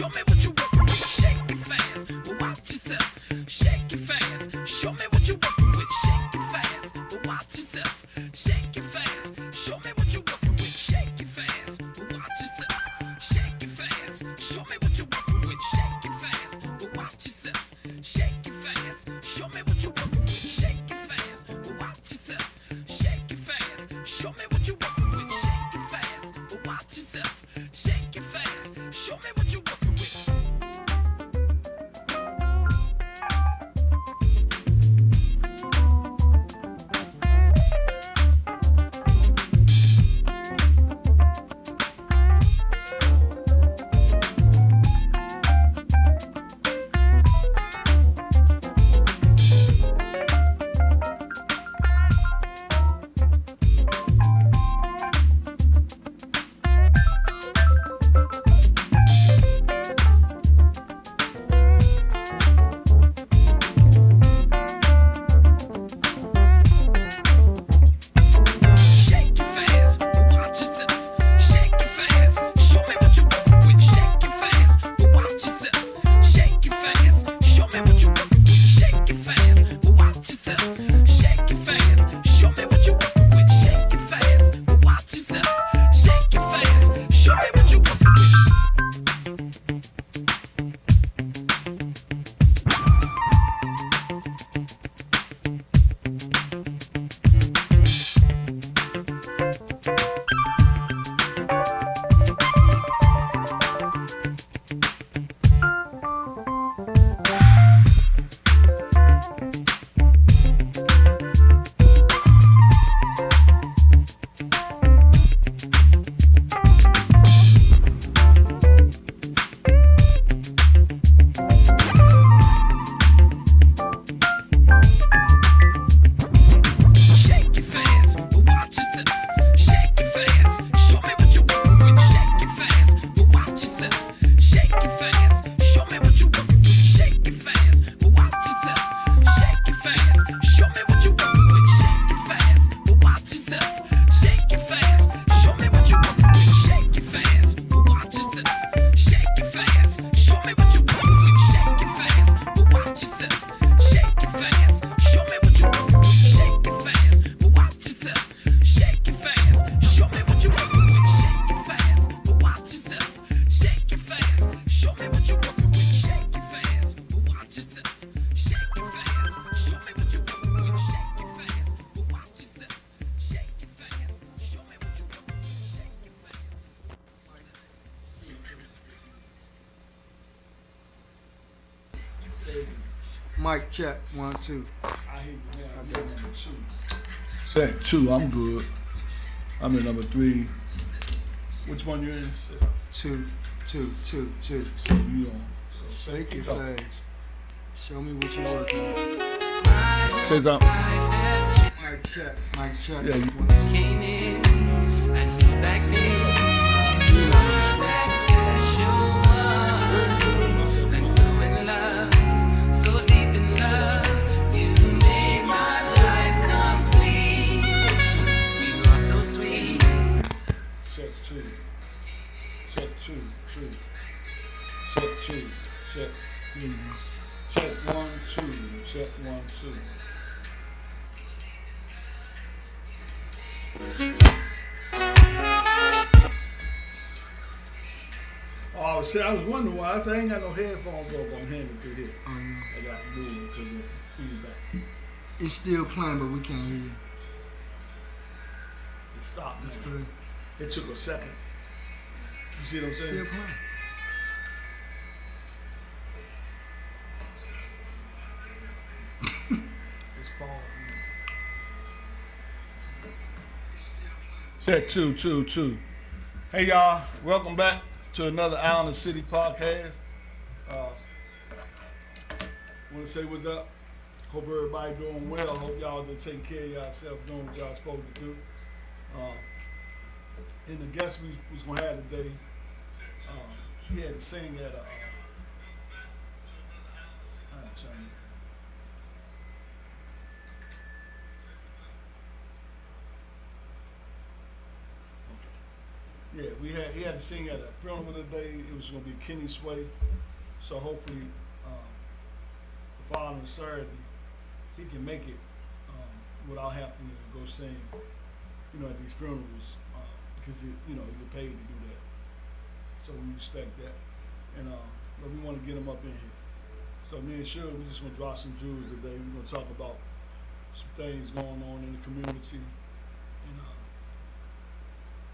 Show me what you working with. Shake it fast, but watch yourself. Shake it fast. Show me what you working with. Shake it fast, but watch yourself. Shake it fast. Show me what you working with. Shake it fast, but watch yourself. Shake it fast. Show me what you working with. Shake it fast, but watch yourself. Shake it fast. Show me what you working with. Shake it fast, but watch yourself. Shake it fast. Show me what you working with. Shake it fast, but watch yourself. Shake it fast. Show me what you working with. Shake it fast, but watch yourself. Shake it fast. Show me what you working with. Shake it fast, but watch yourself. Shake it fast. Show me what you working with. Shake it fast, but watch yourself. Shake it fast. Show me what you working with. Shake it fast, but watch yourself. Shake it fast. Show me what you working with. Shake it fast, but watch yourself. Shake it fast. Show me what you working with. Shake it fast, but watch yourself. Shake it fast. Show me what you working with. Shake it fast, but watch yourself. Shake it fast. Show me what you working with. Shake it fast, but watch yourself. Shake it fast. Show me what you working with. Shake it fast, but watch yourself. Shake it fast. Show me what you working with. Shake it fast, but watch yourself. Shake it fast. Show me what you working with. Shake it fast, but watch yourself. Shake it fast. Show me what you working with. Shake it fast, but watch yourself. Shake it fast. Show me what you working with. Shake it fast, but watch yourself. Shake it fast. Show me what you working with. Shake it fast, but watch yourself. Shake it fast. Show me what you working with. Shake it fast. Mic check, 1, 2. Check 2, I'm good. I'm in number 3. Which one you in? 2, 2, 2, 2. So you on. So Shake it fast. Show me what you're working with. say something. Mic check, mic check. Yeah, you- 1, 2. Came in, I knew back then that special one. I'm so in love, so deep in love. You made my life complete. You are so sweet. Check 2. Check 2. Check 2. Check. Check 1, 2. Check 1, 2. Oh shit! I was wondering why. I said I ain't got no headphones on. I'm handing through here. Oh, yeah. I got to move because of feedback. It's still playing, but we can't hear you. It stopped. That's Man. good. It took a second. You see what I'm saying? Still playing. It's Paul. Check 2, 2, 2. Hey y'all, welcome back to another Out in the City podcast. Want to say what's up. Hope everybody doing well. Hope y'all been taking care of yourself, doing what y'all supposed to do. And the guest we was gonna have today, he had to sing at a. Yeah, he had to sing at a funeral today. It was going to be Kenny Sway. So hopefully, the following Saturday, he can make it without having to go sing, at these funerals because he get paid to do that. So we respect that, and but we want to get him up in here. So me and Shug, we just want to drop some jewels today. We're going to talk about some things going on in the community, and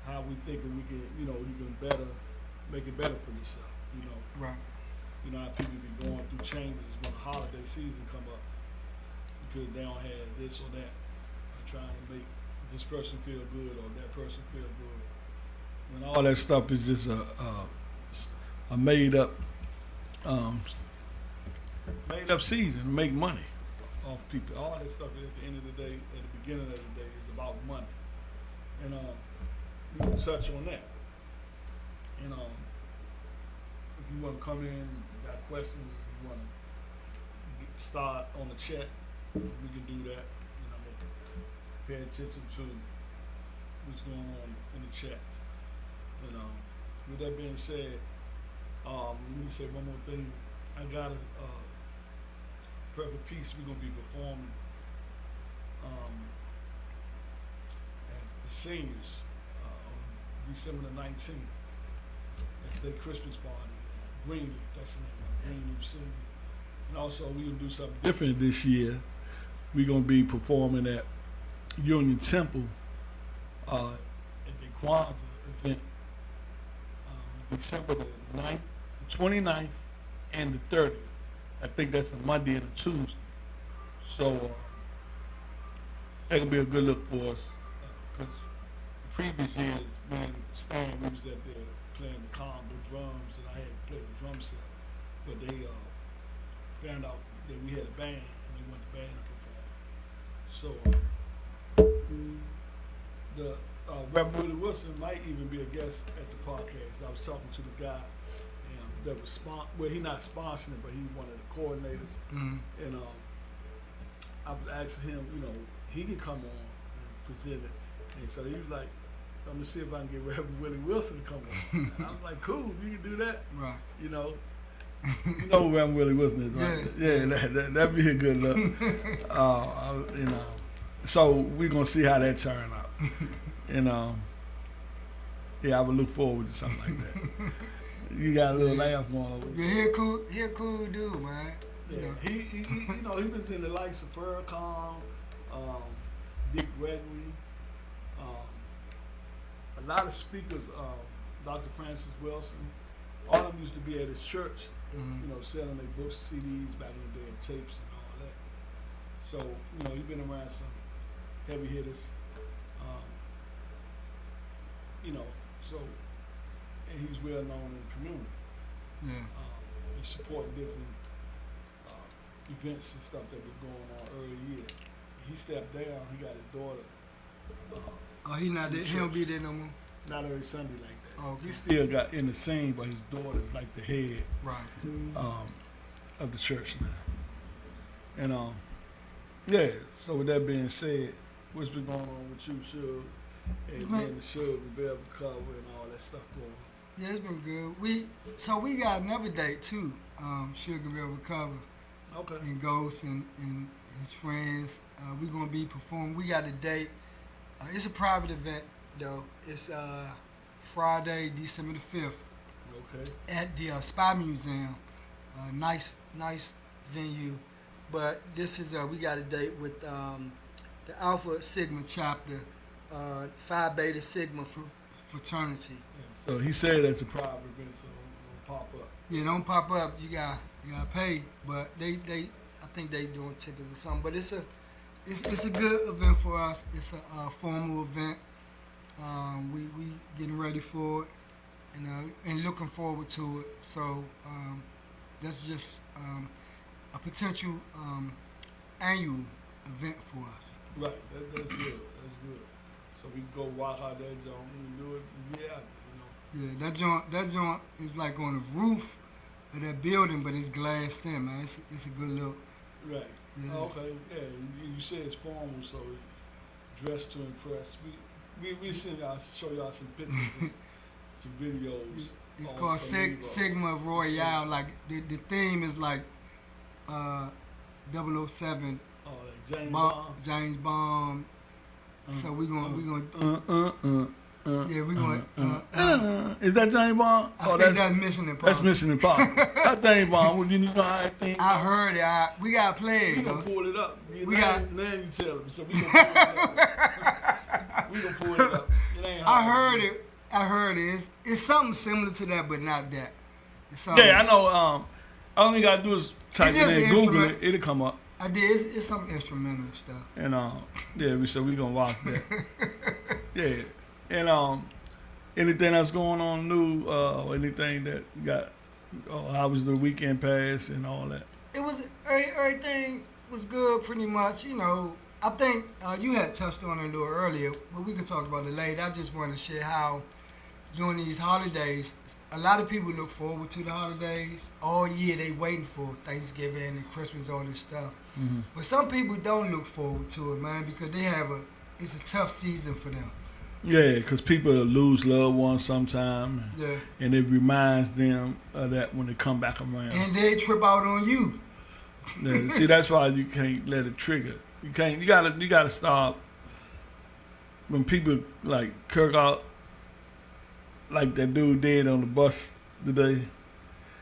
how we think we can, even better, make it better for yourself. Right. How people be going through changes when the holiday season come up because they don't have this or that, or trying to make this person feel good or that person feel good. When all that stuff is just a made up season to make money off people. All that stuff at the end of the day, at the beginning of the day, is about money. And we will touch on that. And if you want to come in, you got questions, if you want to start on the chat, we can do that. Pay attention to what's going on in the chats. And with that being said, let me say one more thing. I got a perfect piece we're gonna be performing at the seniors on December the 19th. That's their Christmas party. Greenleaf, that's the name of Greenleaf Senior. And also we're gonna do something different this year. We're gonna be performing at Union Temple at the Kwanzaa event December the 29th and the 30th. I think that's a Monday and a Tuesday. So that can be a good look for us because the previous years, when Stan, we was up there playing the combo drums and I had to play the drum set, but they found out that we had a band and they want the band to perform. So the Reverend Willie Wilson might even be a guest at the podcast. I was talking to the guy that was he's not sponsoring it, but he's one of the coordinators. Mm-hmm. And I was asking him, he can come on and present it. And so he was like, I'm gonna see if I can get Reverend Willie Wilson to come on. And I was like, cool, you can do that. Right. You know who Reverend Willie Wilson is, right? Yeah, that'd be a good look. So we're gonna see how that turn out. And I would look forward to something like that. You got a little laugh going over. Yeah, he a cool dude, man. Yeah, he was in the likes of Farrakhan, Dick Gregory, a lot of speakers, Dr. Francis Wilson. All of them used to be at his church, selling their books, CDs back in the day, and tapes and all that. So, he's been around some heavy hitters. And he's well known in the community. Yeah. He supported different events and stuff that was going on early year. He stepped down. He got his daughter. He not there. He don't be there no more. Not every Sunday like that. Okay. He still got in the scene, but his daughter's like the head Right. of the church now. And so with that being said, what's been going on with you, Shug? And then the Shug and Velvet Cover and all that stuff going on. Yeah, it's been good. We got another date too. Shug and Velvet Cover. Okay. And Ghost and his friends. We're gonna be performing. We got a date. It's a private event though. It's Friday, December the 5th. Okay. At the Spy Museum. Nice venue. But this is we got a date with the Alpha Sigma chapter, Phi Beta Sigma fraternity. So he said that's a private event, so it don't pop up. Yeah, don't pop up. You got pay, but I think they doing tickets or something. But it's a good event for us. It's a formal event. We getting ready for it, and looking forward to it. So that's just a potential annual event for us. Right, that's good. That's good. So we can go walk out that joint and do it. Yeah, that joint is like on the roof of that building, but it's glassed in, man. It's a good look. Right. Yeah. Okay. Yeah. You said it's formal, so it's dressed to impress. We show y'all some pictures. some videos. It's on called some Sigma Royale. Like the theme is like 007 James Bond. James Bond. So we gonna yeah, we gonna Is that James Bond? I think that's Mission Impossible. That's Mission Impossible. That's James Bond. Well, you know how I think. I heard it. We gotta play it. We gonna pull it up. We got. Now you tell me. So we gonna pull it up. We gonna pull it up. It ain't hard. I heard it. It's something similar to that, but not that. It's Yeah, I know. All you gotta do is type it just in, an Google instrument. it. It'll come up. I did. It's some instrumental stuff. And yeah, so we gonna watch that. Yeah, and anything that's going on new, or anything that you got? How was the weekend pass and all that? It was everything was good, pretty much. You know, I think you had touched on it a little earlier, but we could talk about it later. I just want to share how during these holidays, a lot of people look forward to the holidays. All year they waiting for Thanksgiving and Christmas, all this stuff. Mm-hmm. But some people don't look forward to it, man, because it's a tough season for them. Yeah, because people lose loved ones sometime. Yeah. And it reminds them of that when they come back around. And they trip out on you. Yeah, see, that's why you can't let it trigger. You can't. You gotta stop. When people like Kirk out, like that dude did on the bus today.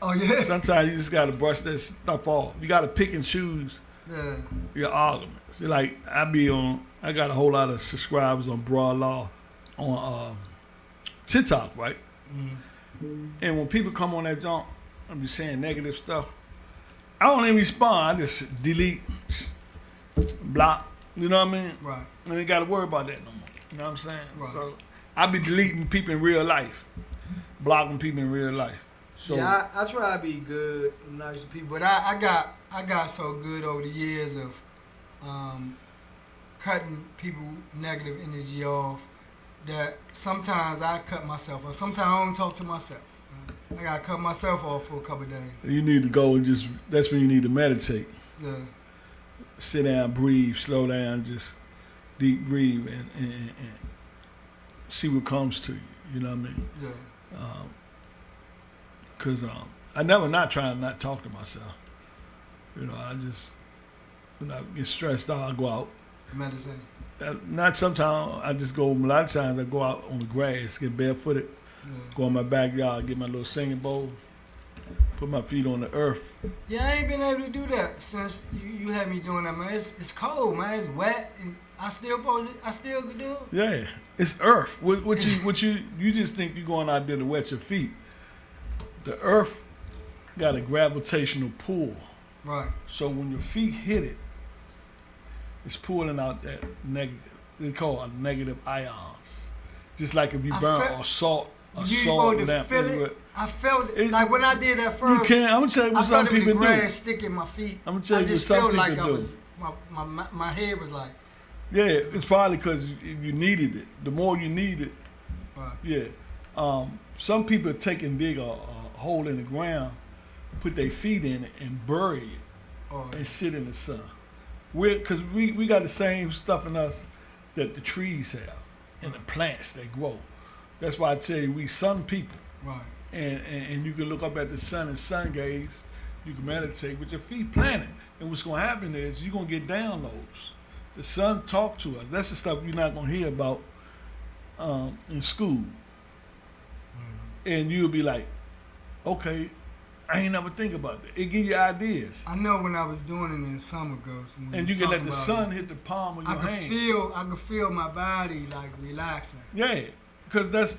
Oh yeah. Sometimes you just gotta brush that stuff off. You gotta pick and choose Yeah. your arguments. Like I got a whole lot of subscribers on Broad Law on TikTok, right? Mm-hmm. And when people come on that jump, I'm just saying negative stuff. I don't even respond. I just delete, block. You know what I mean? Right. And they got to worry about that no more. You know what I'm saying? Right. So I be deleting people in real life, blocking people in real life. So yeah, I try to be good and nice to people, but I got so good over the years of cutting people negative energy off that sometimes I cut myself off. Sometimes I don't talk to myself. I gotta cut myself off for a couple of days. you need to go and that's when you need to meditate. Yeah. Sit down, breathe, slow down, just deep breathe and see what comes to you. You know what I mean? Yeah. Because I never not try to not talk to myself. You know, I just, when I get stressed out, I go out. Meditate. Not sometimes, I just go, a lot of times I go out on the grass, get barefooted, Yeah. go in my backyard, get my little singing bowl, put my feet on the earth. Yeah, I ain't been able to do that since you had me doing that, man. It's cold, man. It's wet, and I still could do it. Yeah, it's earth. What you just think you're going out there to wet your feet. The earth got a gravitational pull. Right. So when your feet hit it, it's pulling out that negative. They call it negative ions. Just like if you burn a salt, you supposed to feel it. I felt it. Like when I did that first. You can't. I'm gonna tell you what some people do. I felt the grass sticking my feet. I'm gonna tell you what some people do. My head was like. Yeah, it's probably because you needed it. The more you need it, Right. yeah. Some people take and dig a hole in the ground, put their feet in it, and bury it, and sit in the sun. Because we got the same stuff in us that the trees have and the plants that grow. That's why I tell you we sun people. Right. And you can look up at the sun and sun gaze. You can meditate with your feet planted. And what's going to happen is you're going to get downloads. The sun talk to us. That's the stuff you're not going to hear about in school. And you'll be like, okay, I ain't never think about that. It give you ideas. I know when I was doing it in the summer, Ghost. And you can let the sun hit the palm of your hands. I could feel my body like relaxing. Yeah, because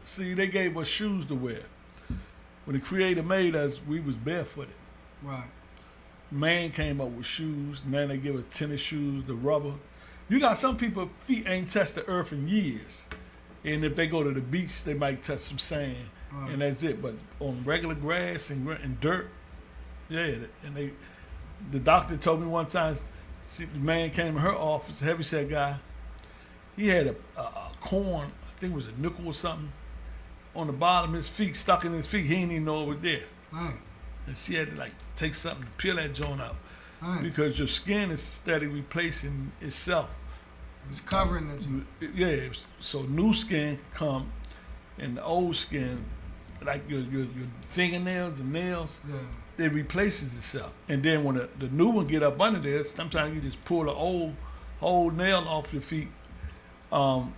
see, they gave us shoes to wear. When the Creator made us, we was barefooted. Right. Man came up with shoes. Now they give us tennis shoes, the rubber. You got some people, feet ain't touched the earth in years. And if they go to the beach, they might touch some sand. Right. And that's it. But on regular grass and dirt, yeah. And the doctor told me one time, see, the man came in her office, a heavyset guy. He had a corn, I think it was a nickel or something, on the bottom of his feet, stuck in his feet. He didn't even know it was there. Right. And she had to like take something to peel that joint out. Right. Because your skin is steady replacing itself. It's covering it. Yeah, so new skin come And the old skin, like your fingernails and nails, Yeah. it replaces itself. And then when the new one get up under there, sometimes you just pull the old nail off your feet, and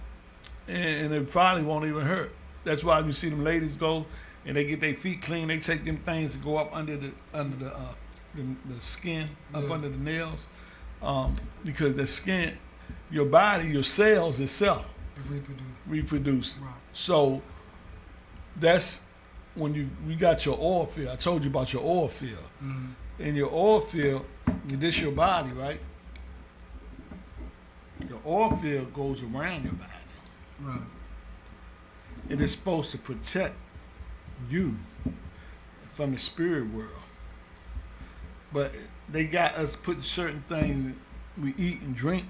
it probably won't even hurt. That's why you see them ladies go and they get their feet clean. They take them things to go up under the skin, up Yeah. under the nails, because the skin, your body, your cells itself reproduce. Right. So that's when you got your oil field. I told you about your oil field. Mm-hmm. In your oil field, this your body, right? Your oil field goes around your body. Right. It is supposed to protect you from the spirit world. But they got us putting certain things that we eat and drink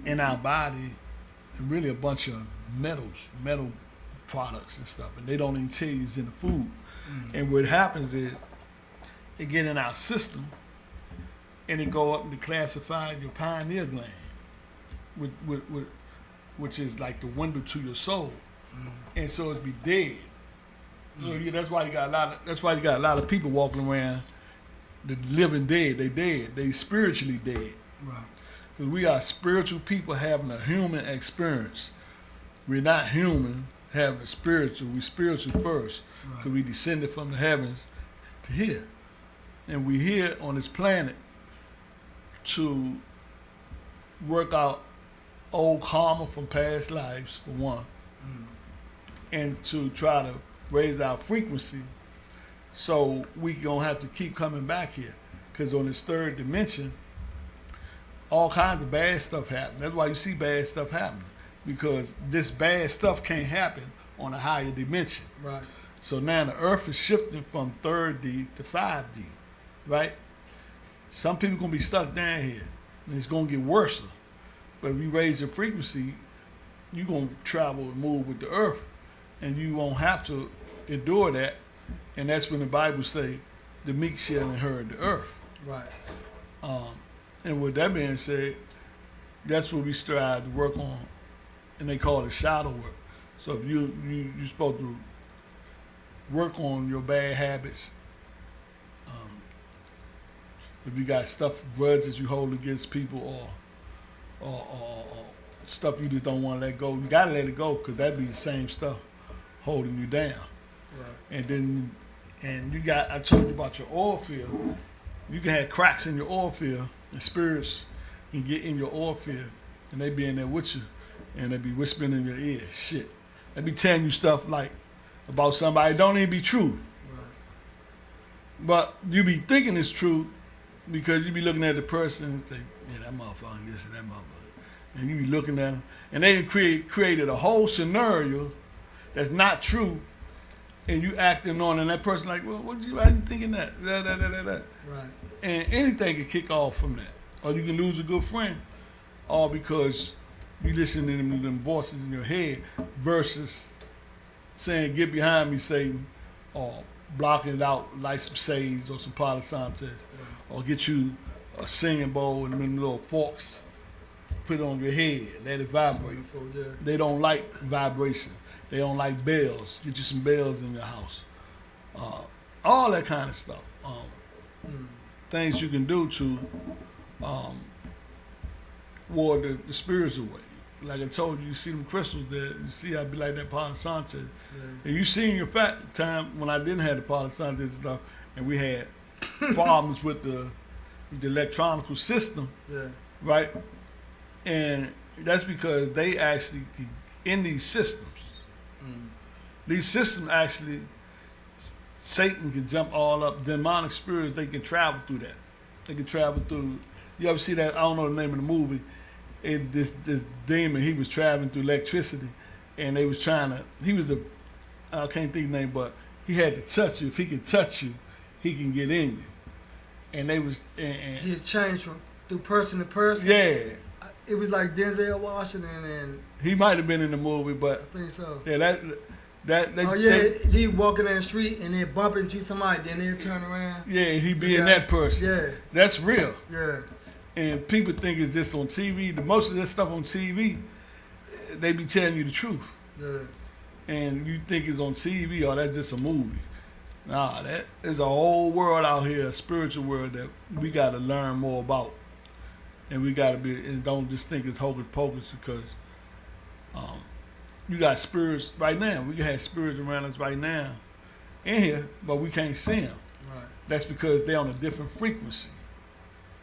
in our body, and really a bunch of metal products and stuff, and they don't even tell you it's in the food. And what happens is it get in our system and it go up and classify your pineal gland, which is like the window to your soul, and so it be dead. So, yeah, that's why you got a lot of people walking around, the living dead. They dead. They spiritually dead. Right. Because we are spiritual people having a human experience. We're not human having a spiritual. We spiritual first. Because we descended from the heavens to here. And we here on this planet to work out old karma from past lives, for one, and to try to raise our frequency so we don't have to keep coming back here. Because on this third dimension, all kinds of bad stuff happen. That's why you see bad stuff happening, because this bad stuff can't happen on a higher dimension. Right. So now the earth is shifting from 3D to 5D, right? Some people gonna be stuck down here, and it's gonna get worse. But if you raise your frequency, you're gonna travel and move with the earth, and you won't have to endure that. And that's when the Bible say, the meek shall inherit the earth. Right. And with that being said, that's what we strive to work on, and they call it shadow work. So if you're supposed to work on your bad habits, if you got stuff, grudges you hold against people, or stuff you just don't want to let go, you gotta let it go, because that'd be the same stuff holding you down. Right. And you got, I told you about your oil field. You can have cracks in your oil field, and spirits can get in your oil field, and they be in there with you, and they be whispering in your ear, shit. They be telling you stuff like about somebody don't even be true. Right. But you be thinking it's true because you be looking at the person and say, yeah, that motherfucker, this and that motherfucker. And you be looking at them, and they created a whole scenario that's not true, and you acting on, and that person like, well, why you thinking that? That. Right. And anything can kick off from that. Or you can lose a good friend, all because you listen to them voices in your head versus saying, get behind me, Satan, or blocking it out like some sage or some Palo Santos, or get you a singing bowl and them little forks, put it on your head, let it vibrate. They don't like vibration. They don't like bells. Get you some bells in your house. All that kind of stuff. Things you can do to ward the spirits away. Like I told you, you see them crystals there. You see I be like that Palo Santos. And you seen your fat time when I didn't have the Palo Santos stuff, and we had problems with the electronical system, right? And that's because they actually, in these systems, actually, Satan can jump all up. Demonic spirits, they can travel through that. They can travel through. You ever see that? I don't know the name of the movie. This demon, he was traveling through electricity, and they was trying to. He was I can't think of the name, but he had to touch you. If he can touch you, he can get in you. And they was. And he had changed from through person to person. Yeah. It was like Denzel Washington and. He might have been in the movie, but. I think so. Yeah, he walking in the street and then bump into somebody, then they turn around. Yeah, he being that person. Yeah. That's real. Yeah. And people think it's just on TV. Most of that stuff on TV, they be telling you the truth. Yeah. and you think it's on TV or that's just a movie. Nah, that is a whole world out here, a spiritual world that we got to learn more about, and we got to be, and don't just think it's hocus pocus, because you got spirits right now. We can have spirits around us right now in here, but we can't see them. Right. That's because they're on a different frequency.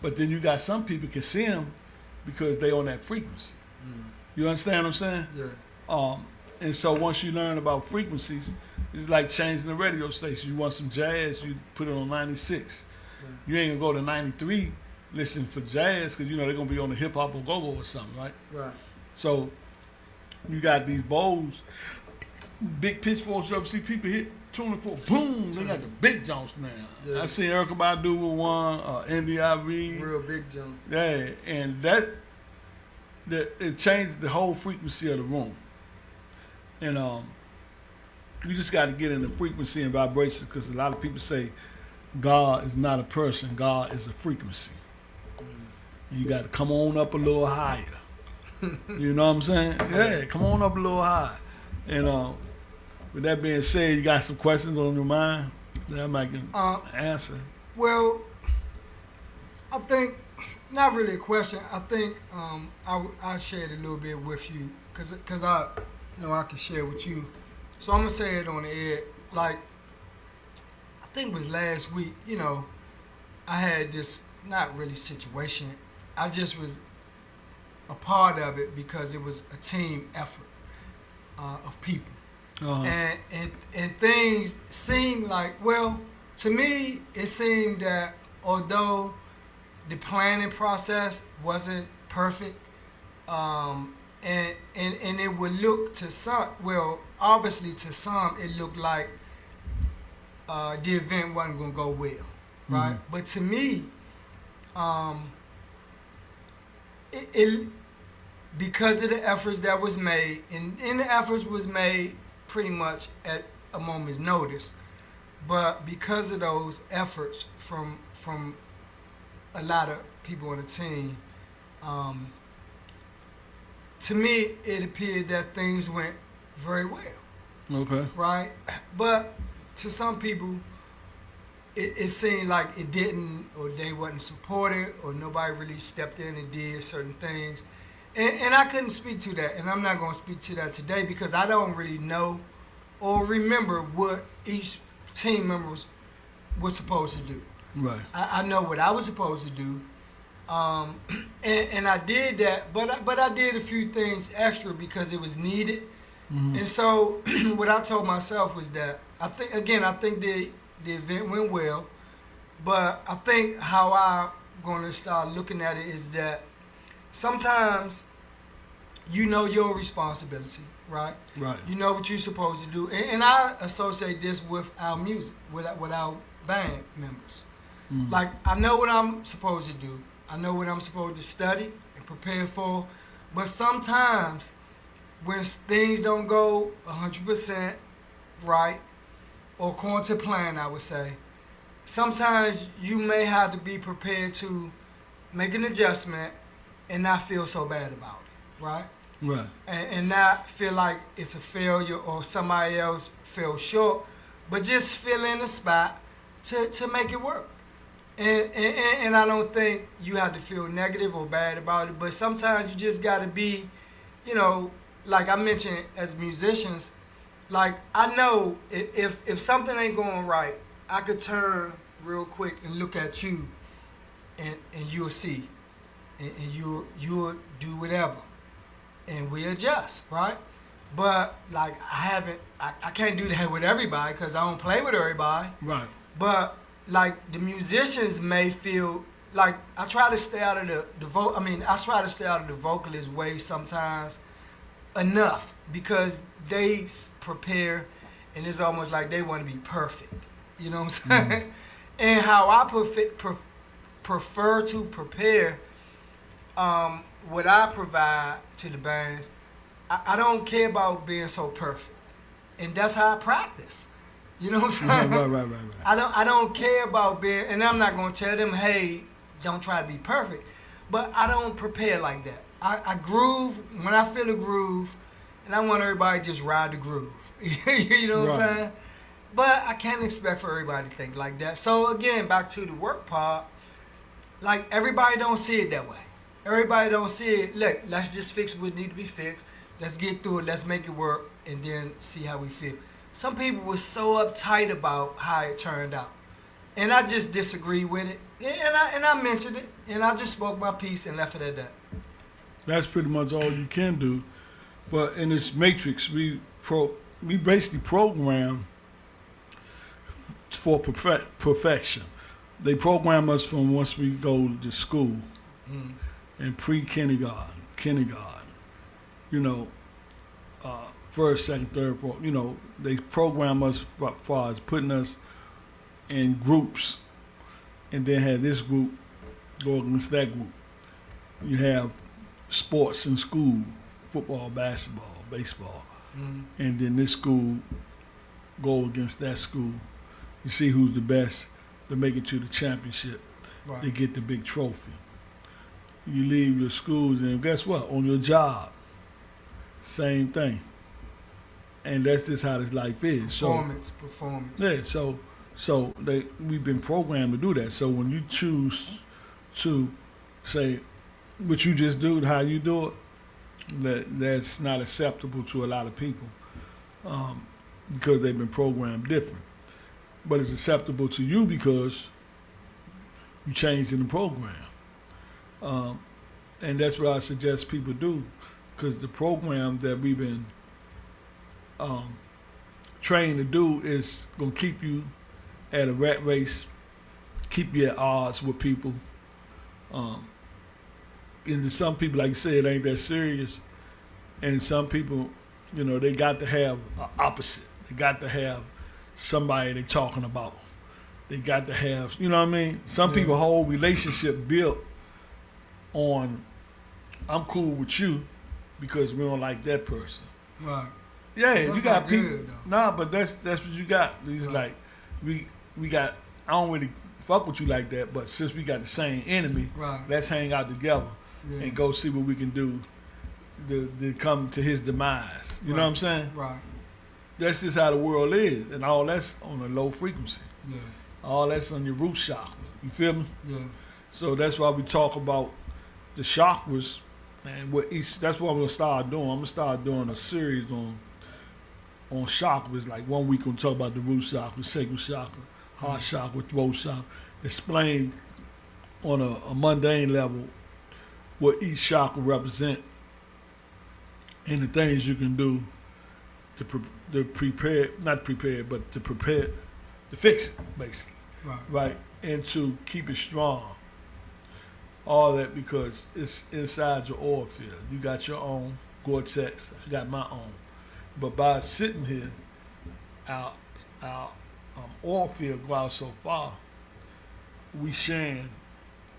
But then you got some people can see them because they on that frequency. You understand what I'm saying? Yeah. And so once you learn about frequencies, it's like changing the radio station. You want some jazz, you put it on 96. Yeah. You ain't gonna go to 93 listening for jazz, because you know they're gonna be on the hip hop or go-go or something, right? Right. So you got these bowls, big pitchforks. You ever see people hit 24? Boom! They got the big jumps now. Yeah. I seen Erykah Badu with one, NDIV. Real big jumps. Yeah, and that it changed the whole frequency of the room. And you just got to get in the frequency and vibration, because a lot of people say God is not a person, God is a frequency. And you got to come on up a little higher. You know what I'm saying? Yeah, come on up a little higher. And with that being said, you got some questions on your mind that I might can answer? Well, I think, not really a question. I think I shared a little bit with you, because I can share with you. So I'm going to say it on the air. Like, I think it was last week, I had this, not really situation. I just was a part of it because it was a team effort of people. Uh-huh. And things seemed like, well, to me, it seemed that although the planning process wasn't perfect, and it would look to some, well, obviously to some, it looked like the event wasn't going to go well, right? Mm-hmm. But to me, it because of the efforts that was made, and the efforts was made pretty much at a moment's notice, but because of those efforts from a lot of people on the team, to me, it appeared that things went very well. Okay. Right? But to some people, it seemed like it didn't, or they wasn't supported, or nobody really stepped in and did certain things. And I couldn't speak to that, and I'm not going to speak to that today, because I don't really know or remember what each team member was supposed to do. Right. I know what I was supposed to do, and I did that, but I did a few things extra because it was needed. Mm-hmm. And so what I told myself was that I think the event went well, but I think how I'm going to start looking at it is that sometimes you know your responsibility, right? Right. You know what you're supposed to do, and I associate this with our music, with our band members. Mm. Like, I know what I'm supposed to do. I know what I'm supposed to study and prepare for, but sometimes when things don't go 100% right, or according to plan, I would say, sometimes you may have to be prepared to make an adjustment and not feel so bad about it, right? Right. And not feel like it's a failure or somebody else fell short, but just fill in a spot to make it work. And I don't think you have to feel negative or bad about it, but sometimes you just got to be, like I mentioned, as musicians, like, I know if something ain't going right, I could turn real quick and look at you, and you'll see, and you'll do whatever, and we adjust, right? But like, I can't do that with everybody, because I don't play with everybody. Right. But like, the musicians may feel like I try to stay out of I try to stay out of the vocalist way sometimes enough, because they prepare, and it's almost like they want to be perfect. You know what I'm saying? Mm. And how I prefer to prepare, what I provide to the bands, I don't care about being so perfect, and that's how I practice. You know what I'm saying? Right. I don't care about being, and I'm not gonna tell them, hey, don't try to be perfect, but I don't prepare like that. I groove when I feel a groove, and I want everybody to just ride the groove. You know what I'm Right. saying? But I can't expect for everybody to think like that. So again, back to the work part. Like everybody don't see it that way. Everybody don't see it. Look, let's just fix what need to be fixed. Let's get through it. Let's make it work, and then see how we feel. Some people were so uptight about how it turned out, and I just disagree with it. And I mentioned it, and I just spoke my piece and left it at that. That's pretty much all you can do. But in this matrix, we basically program for perfection. They program us from once we go to school Mm. in pre-kindergarten, kindergarten, you know, first, second, third, fourth, you know, they program us as far as putting us in groups and then have this group go against that group. You have sports in school, football, basketball, baseball, Mm. and then this school go against that school. You see who's the best to make it to the championship. They Right. get the big trophy. You leave your schools and guess what? On your job, same thing. And that's just how this life is. Performance. Yeah, so we've been programmed to do that. So when you choose to say what you just do, how you do it, that's not acceptable to a lot of people because they've been programmed different. But it's acceptable to you because you changed in the program. And that's what I suggest people do, because the program that we've been trained to do is going to keep you at a rat race, keep you at odds with people. And to some people, like you said, it ain't that serious. And some people, you know, they got to have an opposite. They got to have somebody they talking about. They got to have, you know what I mean? Some Yeah. people whole relationship built on, I'm cool with you because we don't like that person. Right. Yeah, That's you got not people. good, though. Nah, but that's what you got. It's Right. like we got. I don't really fuck with you like that, but since we got the same enemy, Right. let's hang out together Yeah. and go see what we can do to come to his demise. You know Right. what I'm saying? Right. That's just how the world is, and all that's on a low frequency. Yeah. All that's on your root chakra. You feel me? Yeah. So that's why we talk about the chakras, and what each. That's what I'm gonna start doing. I'm gonna start doing a series on chakras. Like 1 week, I'm gonna talk about the root chakra, sacral chakra, heart chakra, throat chakra. Explain on a mundane level what each chakra represent and the things you can do to prepare, not prepare, but to prepare to fix it, basically. Right. Right, and to keep it strong. All that because it's inside your oil field. You got your own Gore-Tex, I got my own. But by sitting here, our oil field go out so far, we sharing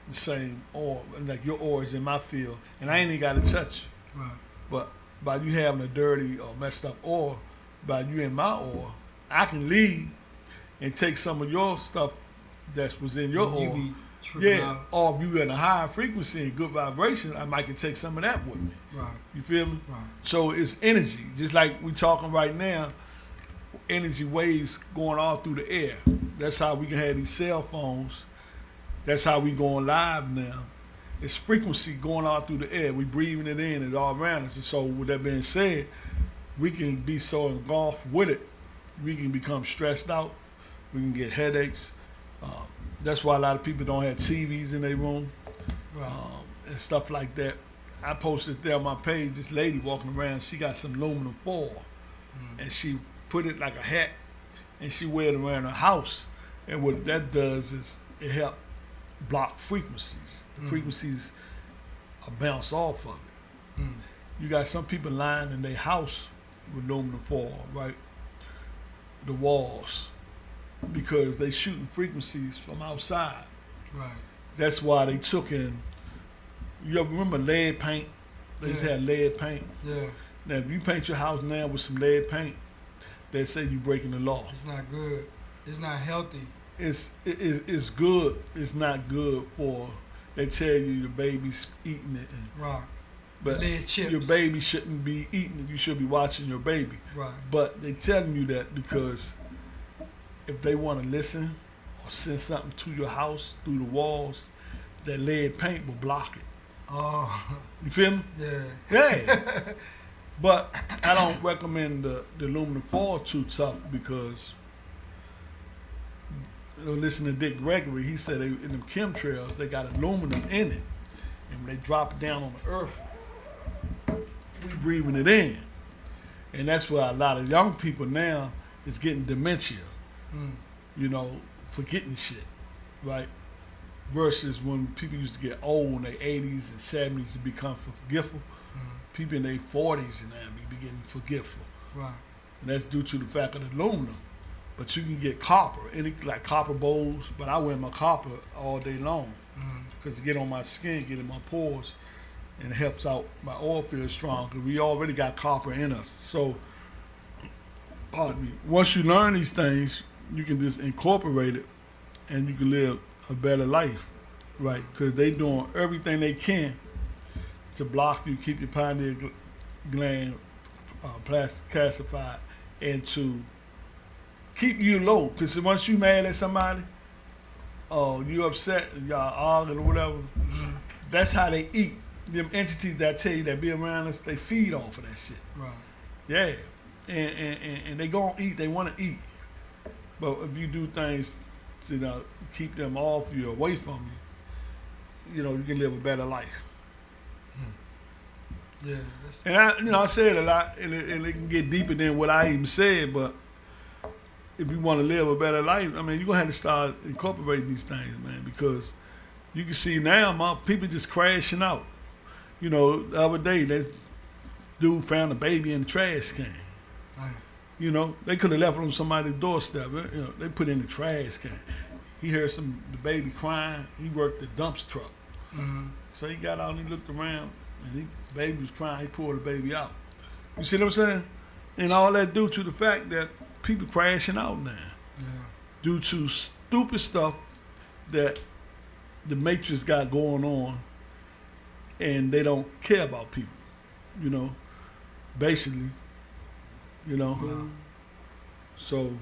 the same oil. And like your oil is in my field, and I ain't even got to touch you. Right. But by you having a dirty or messed up oil, by you in my oil, I can leave and take some of your stuff that was in your You oil. be tripping Yeah, out. or if you in a high frequency and good vibration, I might can take some of that with me. Right. You feel me? Right. So it's energy. Just like we talking right now, energy waves going all through the air. That's how we can have these cell phones. That's how we going live now. It's frequency going all through the air. We breathing it in, it's all around us. And so with that being said, we can be so engulfed with it, we can become stressed out, we can get headaches. That's why a lot of people don't have TVs in their room Right. and stuff like that. I posted there on my page, this lady walking around, she got some aluminum foil and she put it like a hat and she wear it around her house. And what that does is it helps block frequencies. The frequencies are bounce off of it. Mm. You got some people lying in their house with aluminum foil, right? The walls, because they shooting frequencies from outside. Right. That's why they took in. You ever remember lead paint? They used to Yeah. have lead paint. Yeah. Now, if you paint your house now with some lead paint, they say you breaking the law. It's not good. It's not healthy. It's good. It's not good for. They tell you the baby's eating it, and Right. But lead chips. your baby shouldn't be eating it. You should be watching your baby. Right. But they telling you that because if they want to listen or send something to your house through the walls, that lead paint will block it. Oh. You feel me? Yeah. Yeah. But I don't recommend the aluminum foil too tough because listen to Dick Gregory, he said in them chemtrails they got aluminum in it. And when they drop it down on the earth, we breathing it in. And that's why a lot of young people now is getting dementia. You know, forgetting shit, right? Versus when people used to get old in their 80s and 70s and become forgetful. People in their 40s and now be getting forgetful. Right. And that's due to the fact of the aluminum. But you can get copper, like copper bowls, but I wear my copper all day long because it get on my skin, get in my pores, and it helps out my oil field strong because we already got copper in us. So, pardon me, once you learn these things, you can just incorporate it and you can live a better life, right? Because they doing everything they can to block you, keep your pineal gland plastic calcified, and to keep you low. Because once you mad at somebody, you upset, y'all arguing or whatever, that's how they eat. Them entities that tell you that be around us, they feed off of that shit. Right. Yeah. And they gonna eat, they wanna eat. But if you do things to keep them off you, away from you, you can live a better life. Yeah. And I said a lot, and it can get deeper than what I even said, but if you want to live a better life, I mean, you're going to have to start incorporating these things, man, because you can see now, people just crashing out. The other day, that dude found a baby in the trash can. Right. They could have left it on somebody's doorstep. They put it in the trash can. He heard the baby crying. He worked the dumpster truck. So he got out and he looked around, and the baby was crying. He pulled the baby out. You see what I'm saying? And all that due to the fact that people crashing out now. Yeah. Due to stupid stuff that the Matrix got going on, and they don't care about people. Basically. Wow. So.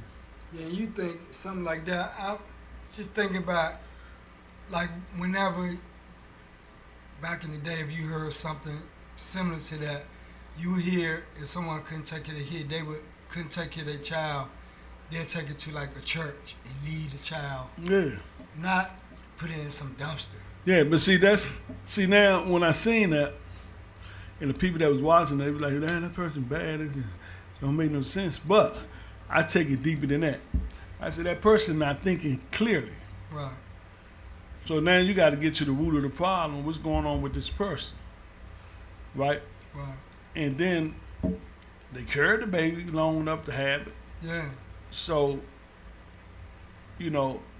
Yeah, you think something like that. I just think about, like, whenever back in the day, if you heard something similar to that, you hear if someone couldn't take care of their kid, couldn't take care of their child, they'll take it to like a church and leave the child. Yeah. Not put it in some dumpster. Yeah, but see now when I seen that, and the people that was watching, they was like, "Man, that person bad. It don't make no sense." But I take it deeper than that. I said that person not thinking clearly. Right. So now you got to get to the root of the problem. What's going on with this person, right? Right. And then they carried the baby long enough to have it. Yeah. So,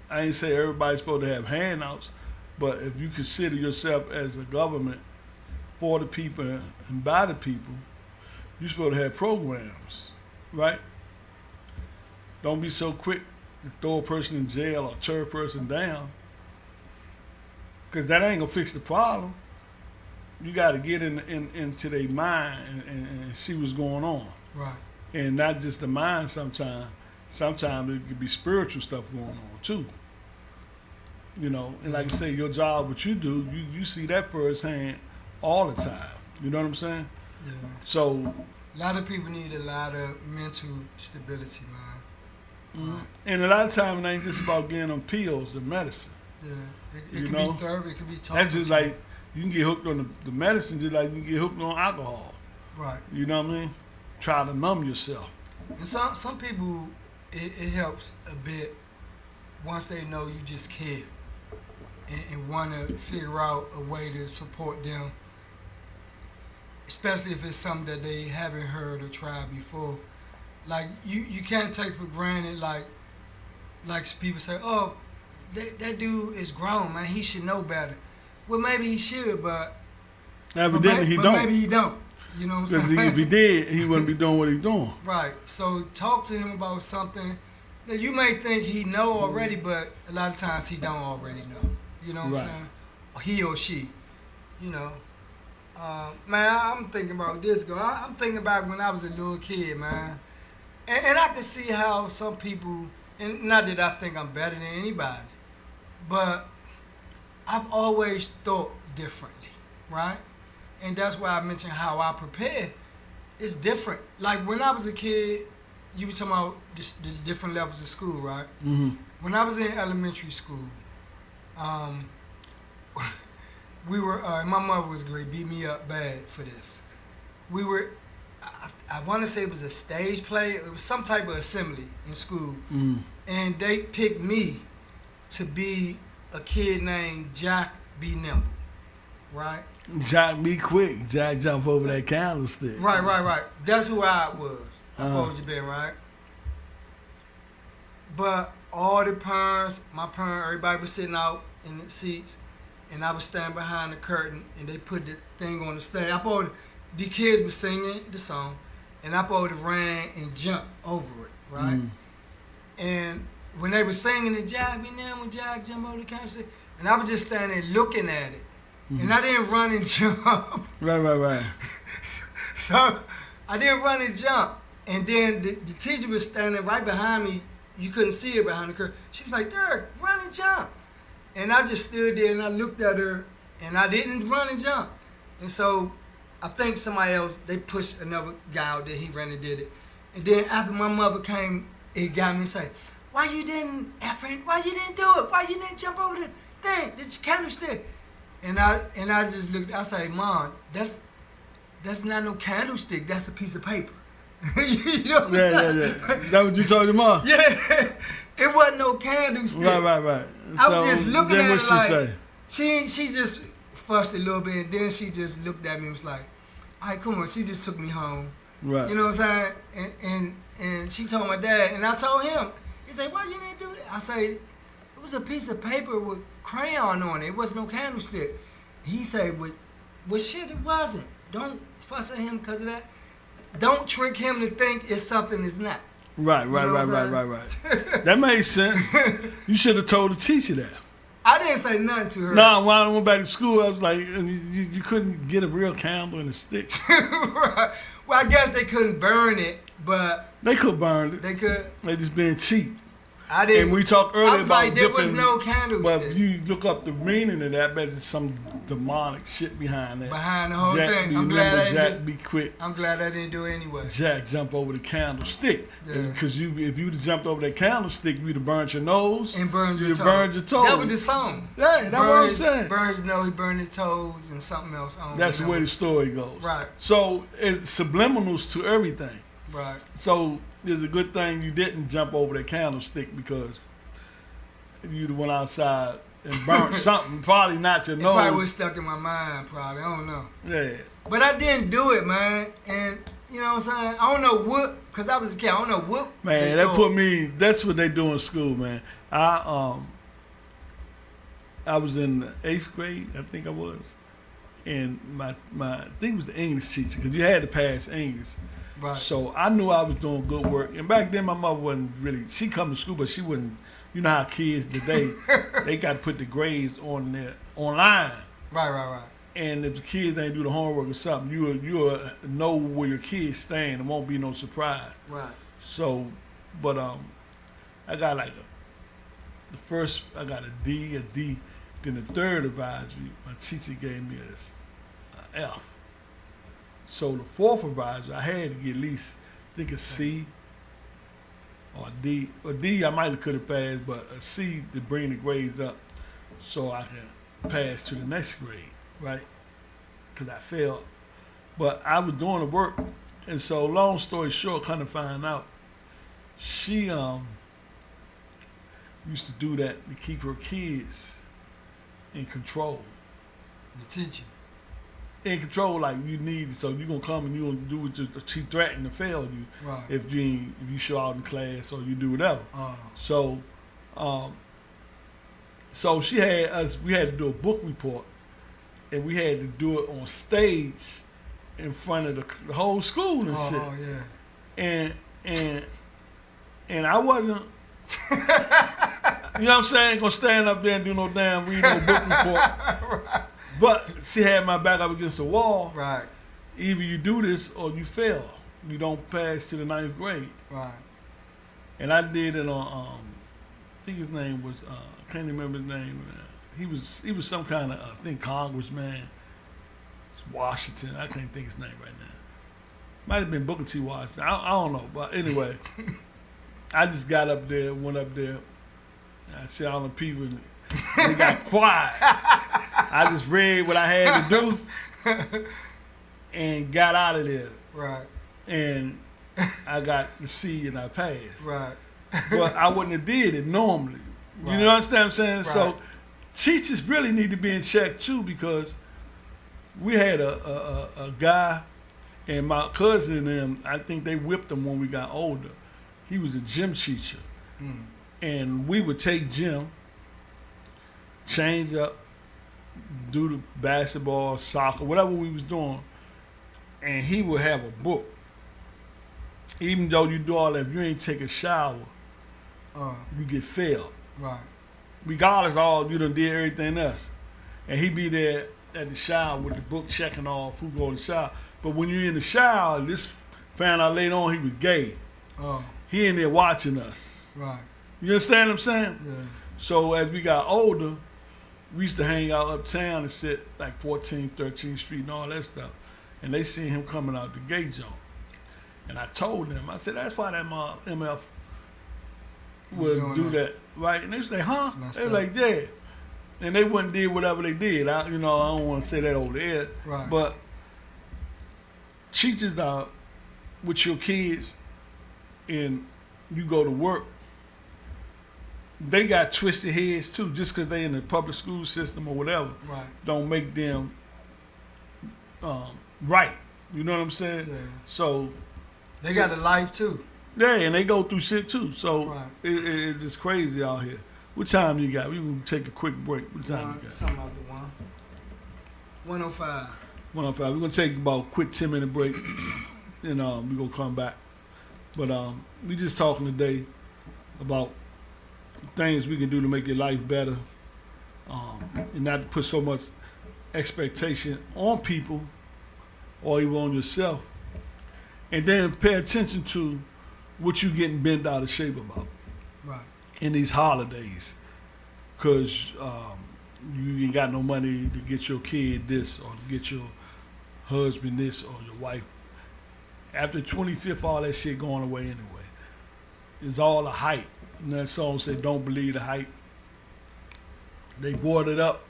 I ain't say everybody's supposed to have handouts, but if you consider yourself as a government for the people and by the people, you're supposed to have programs, right? Don't be so quick to throw a person in jail or tear a person down, because that ain't gonna fix the problem. You got to get into their mind and see what's going on. Right. And not just the mind sometimes. Sometimes it could be spiritual stuff going on too. And like I say, your job, what you do, you see that firsthand all the time. You know what I'm saying? Yeah. So. A lot of people need a lot of mental stability, man. Right. And a lot of times it ain't just about getting them pills or medicine. Yeah. It could be therapy, it could be talking. That's just like, you can get hooked on the medicine just like you can get hooked on alcohol. Right. You know what I mean? Try to numb yourself. And some people, it helps a bit once they know you just care and want to figure out a way to support them, especially if it's something that they haven't heard or tried before. Like, you can't take for granted, like people say, oh, that dude is grown, man, he should know better. Well, maybe he should, but evidently he don't. Maybe he don't. You know what I'm saying? If he did, he wouldn't be doing what he's doing. Right. So talk to him about something that you may think he know already, but a lot of times he don't already know. You know what I'm saying? Or he or she. Man, I'm thinking about this, girl. I'm thinking about when I was a little kid, man. And I can see how some people, and not that I think I'm better than anybody, but I've always thought differently, right? And that's why I mentioned how I prepare. It's different. Like when I was a kid, you were talking about the different levels of school, right? Mm-hmm. When I was in elementary school, we were, my mother was great, beat me up bad for this. We were, I want to say it was a stage play. It was some type of assembly in school. Mm. And they picked me to be a kid named Jack B. Nimble, right? Jack be quick. Jack jump over that candlestick. Right. That's who I was. I supposed to be, right? But all the parents, my parents, everybody was sitting out in the seats, and I was standing behind the curtain, and they put the thing on the stage. The kids were singing the song, and I supposed to ran and jump over it, right? Mm. And when they were singing the Jack B. Nimble, Jack jump over the candlestick, and I was just standing there looking at it. And I didn't run and jump. Right. So I didn't run and jump. And then the teacher was standing right behind me. You couldn't see her behind the curtain. She was like, Derek, run and jump. And I just stood there and I looked at her and I didn't run and jump. And so I think somebody else, they pushed another guy out there. He ran and did it. And then after my mother came, it got me and said, why you didn't do it? Why you didn't jump over the thing, the candlestick? And I just looked. I said, Mom, that's not no candlestick. That's a piece of paper. You know what I'm saying? Yeah. That what you told your mom? Yeah, it wasn't no candlestick. Right. I was just looking then at what her she like say? she just fussed a little bit, and then she just looked at me and was like, "All right, come on." She just took me home. Right. You know what I'm saying? And she told my dad, and I told him. He said, "Why you didn't do it?" I said, "It was a piece of paper with crayon on it. It was no candlestick." He said, well, shit, it wasn't. Don't fuss at him because of that. Don't trick him to think it's something it's not." Right. That makes sense. You should have told the teacher that. I didn't say nothing to her. No, when I went back to school, I was like, you couldn't get a real candle and a stick. Right. Well, I guess they couldn't burn it, but They could burn it. they could. They just being cheap. I didn't. And we talked earlier I was about like, there was different. no candlestick. Well, if you look up the meaning of that, but there's some demonic shit behind that. Behind the whole Jack thing. Be I'm glad I Jack didn't. be quick. I'm glad I didn't do it anyway. Jack jump over the candlestick. Yeah. Because if you'd have jumped over that candlestick, you'd have burnt your nose. And burned your you'd toes. burned your toes. That was the song. Yeah, that's what I'm saying. Burned his nose, he burned his toes, and something else. That's the way the story goes. Right. So it's subliminals to everything. Right. So it's a good thing you didn't jump over that candlestick because you'd have went outside and burnt something, probably not your It nose. probably was stuck in my mind, probably. I don't know. Yeah. But I didn't do it, man. And, you know what I'm saying? I don't know what, because I was a kid, I don't know what. Man, that put me, that's what they do in school, man. I was in the 8th grade, I think I was. And my I think it was the English teacher, because you had to pass English. Right. So I knew I was doing good work. And back then my mother wasn't really, she come to school, but she wouldn't, you know how kids today, they got to put the grades on there, online. Right. And if the kids ain't do the homework or something, you'll know where your kids stand. It won't be no surprise. Right. So, but I got like the first, I got a D. Then the third advisory, my teacher gave me a F. So the fourth advisor, I had to get at least, I think a C or a D. A D I might have could have passed, but a C to bring the grades up so I can pass to the next grade, right? Because I failed. But I was doing the work, and so long story short, kind of find out, she used to do that to keep her kids in control. The teacher. In control, like you need, so you're gonna come and you gonna do what she threatened to fail you Right. if you show out in class or you do whatever. So she had us. We had to do a book report, and we had to do it on stage in front of the whole school and shit. Oh yeah. And I wasn't. You know what I'm saying? Gonna stand up there and do no damn read no book report. Right. But she had my back up against the wall. Right. Either you do this or you fail. You don't pass to the 9th grade. Right. And I did it on, I think his name was, I can't remember his name. He was some kind of, I think, congressman. It's Washington. I can't think his name right now. Might have been Booker T. Washington. I don't know. But anyway, I just got up there, went up there. I see all the people, and they got quiet. I just read what I had to do and got out of there. Right. And I got the C and I passed. Right. But I wouldn't have did it normally. Right. You understand what I'm saying? Right. So teachers really need to be in check too, because we had a guy and my cousin and them, I think they whipped him when we got older. He was a gym teacher. Mm. And we would take gym, change up, do the basketball, soccer, whatever we was doing, and he would have a book. Even though you do all that, if you ain't take a shower, you get failed. Right. Regardless of all, you done did everything else. And he be there at the shower with the book checking off who go to the shower. But when you're in the shower, this found out later on he was gay. He in there watching us. Right. You understand what I'm saying? Yeah. So as we got older, we used to hang out uptown and sit like 14th, 13th Street and all that stuff. And they seen him coming out the gay joint. And I told them, I said, that's why that MF would do that, right? And they say, huh? They was like, yeah. And they wouldn't did whatever they did. I don't want to say that over there. Right. But teachers are with your kids and you go to work, they got twisted heads too, just because they in the public school system or whatever. Right. Don't make them right. You know what I'm saying? Yeah. So They got a life too. yeah, and they go through shit too. So Right. it's just crazy out here. What time you got? We gonna take a quick break. What time you got? Something after 1:05. 105. We're gonna take about a quick 10-minute break, and we're gonna come back. But we just talking today about things we can do to make your life better, and not to put so much expectation on people or even on yourself, and then pay attention to what you getting bent out of shape about Right. in these holidays, because you ain't got no money to get your kid this or to get your husband this or your wife. After 25th, all that shit going away anyway. It's all a hype. And that song said, "Don't believe the hype." They brought it up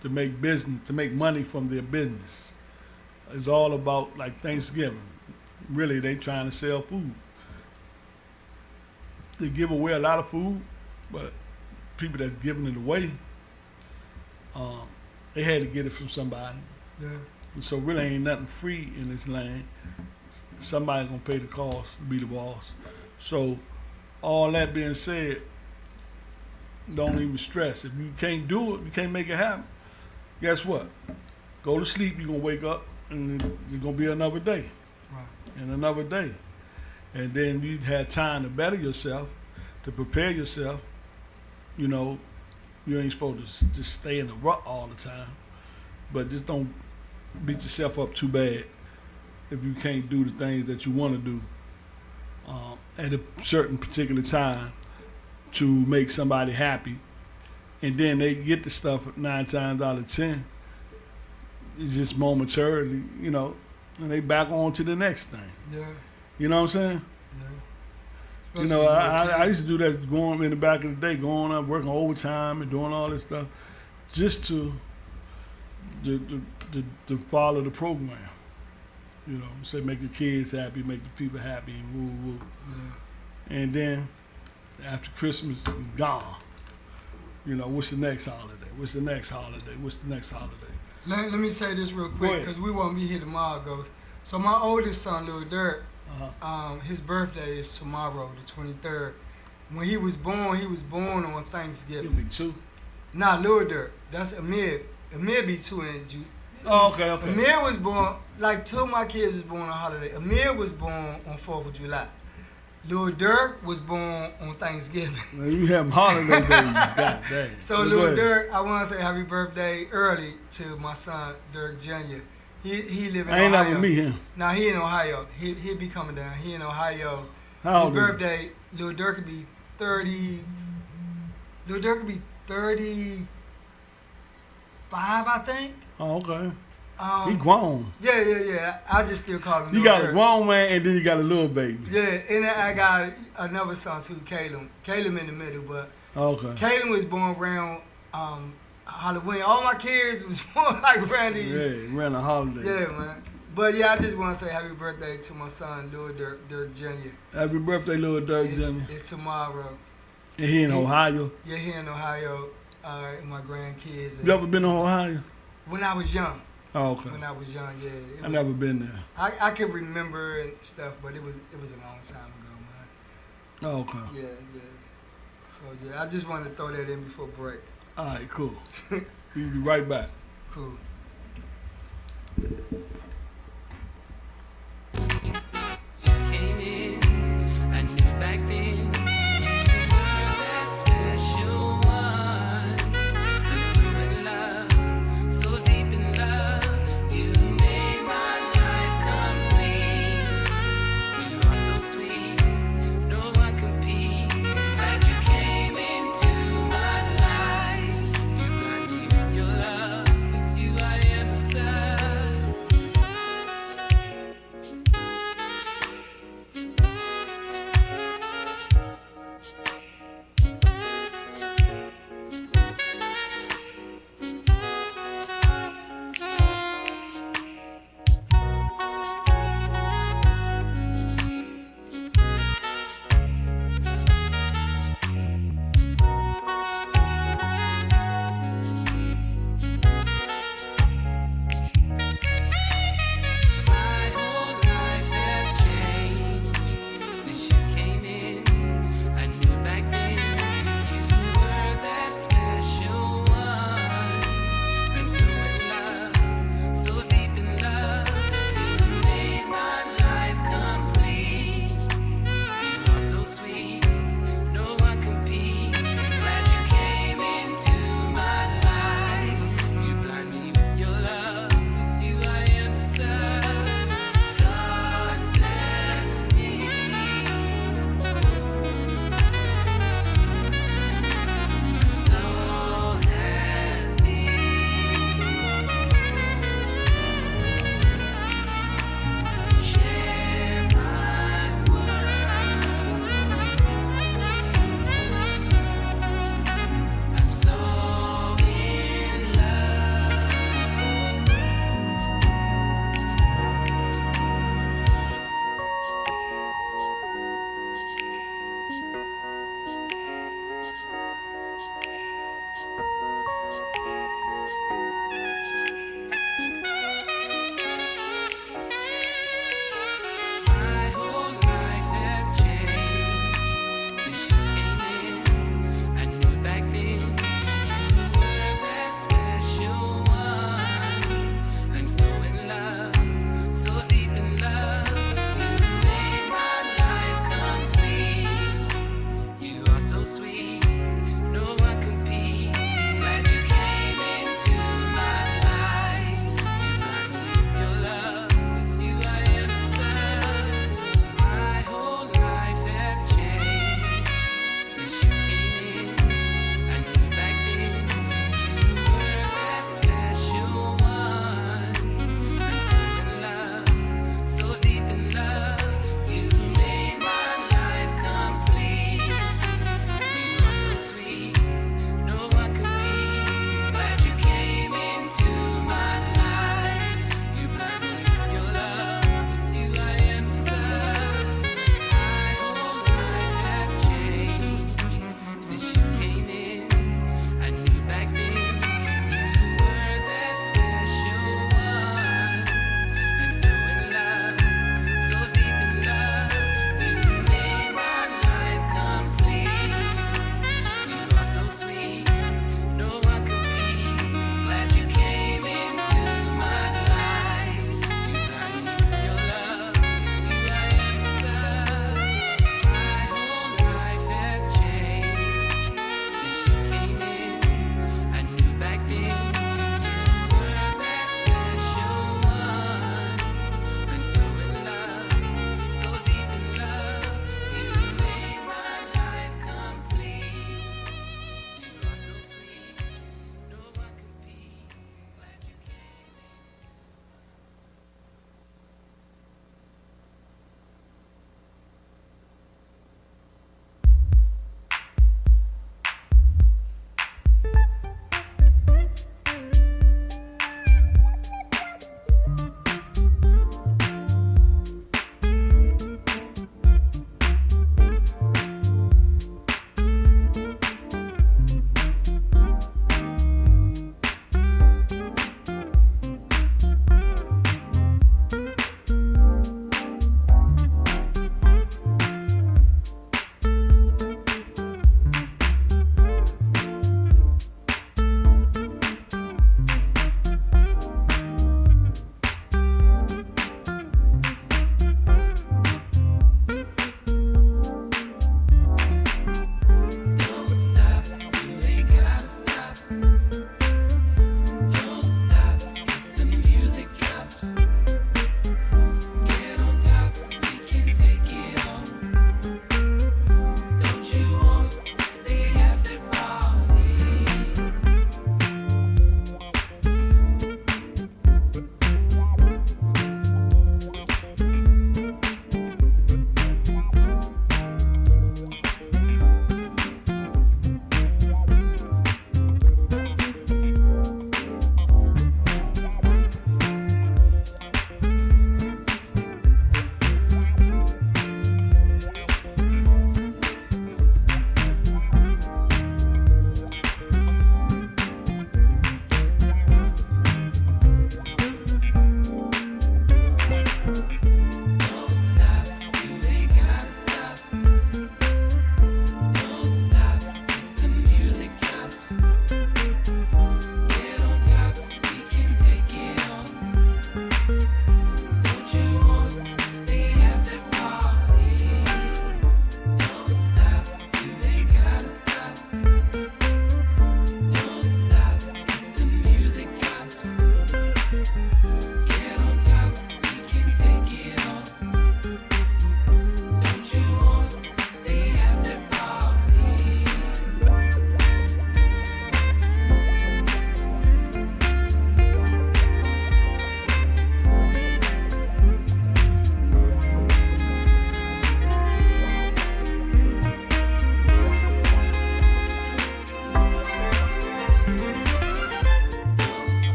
to make business, to make money from their business. It's all about like Thanksgiving. Really, they trying to sell food. They give away a lot of food, but people that's giving it away, they had to get it from somebody. Yeah. And so really ain't nothing free in this land. Somebody gonna pay the cost to be the boss. So all that being said, don't even stress. If you can't do it, you can't make it happen, guess what? Go to sleep, you're gonna wake up and it's gonna be another day. Right. And another day. And then you had time to better yourself, to prepare yourself. You know, you ain't supposed to just stay in the rut all the time. But just don't beat yourself up too bad if you can't do the things that you want to do at a certain particular time to make somebody happy. And then they get the stuff 9 times out of 10. It's just momentarily, you know, and they back on to the next thing. Yeah. You know what I'm saying? Yeah. You know, I used to do that going in the back of the day, going up, working overtime and doing all this stuff just to follow the program. You know, say make the kids happy, make the people happy, and woo. Yeah. And then after Christmas, it's gone. You know, what's the next holiday? What's the next holiday? What's the next holiday? Let me say this real quick because we won't be here tomorrow, Ghost. So my oldest son, Lil Dirk, his birthday is tomorrow, the 23rd. When he was born on He'll Thanksgiving. be 2. Nah, Lil Dirk. That's Amir. Amir be 2 in June. Oh, okay. Amir was born, like 2 of my kids was born on holiday. Amir was born on 4th of July. Lil Durk was born on Thanksgiving. Man, you have holiday babies, god dang. So But go Lil ahead. Durk, I want to say happy birthday early to my son Durk Jr. He live in I ain't Ohio. never meet him. Nah, he in Ohio. He'll be coming down. He in Ohio. How His old is he? birthday, Lil Durk could be 30. Lil Durk could be 35, I think. Oh, okay. He Um, grown. yeah. I just still call him You Lil got Durk. a grown man and then you got a little baby. Yeah, and then I got another son too, Caleb. Caleb in the middle, but Okay. Caleb was born around Halloween. All my kids was born like around these. Yeah, ran a holiday. Yeah, man. But yeah, I just want to say happy birthday to my son, Lil Durk Jr. Happy birthday, little Dirk Jr. It's tomorrow. And he in Ohio. Yeah, here in Ohio, and my grandkids. And You ever been to Ohio? when I was young. Oh, okay. When I was young, yeah. I never been there. I can remember and stuff, but it was a long time ago, man. Oh, okay. Yeah. So yeah, I just wanted to throw that in before break. All right, cool. We'll be right back. Cool. Came in, I knew back then you were that special one. So in love, so deep in love, you made my life complete. You are so sweet, no one compete. Glad you came into my life. You got me with your love, with you I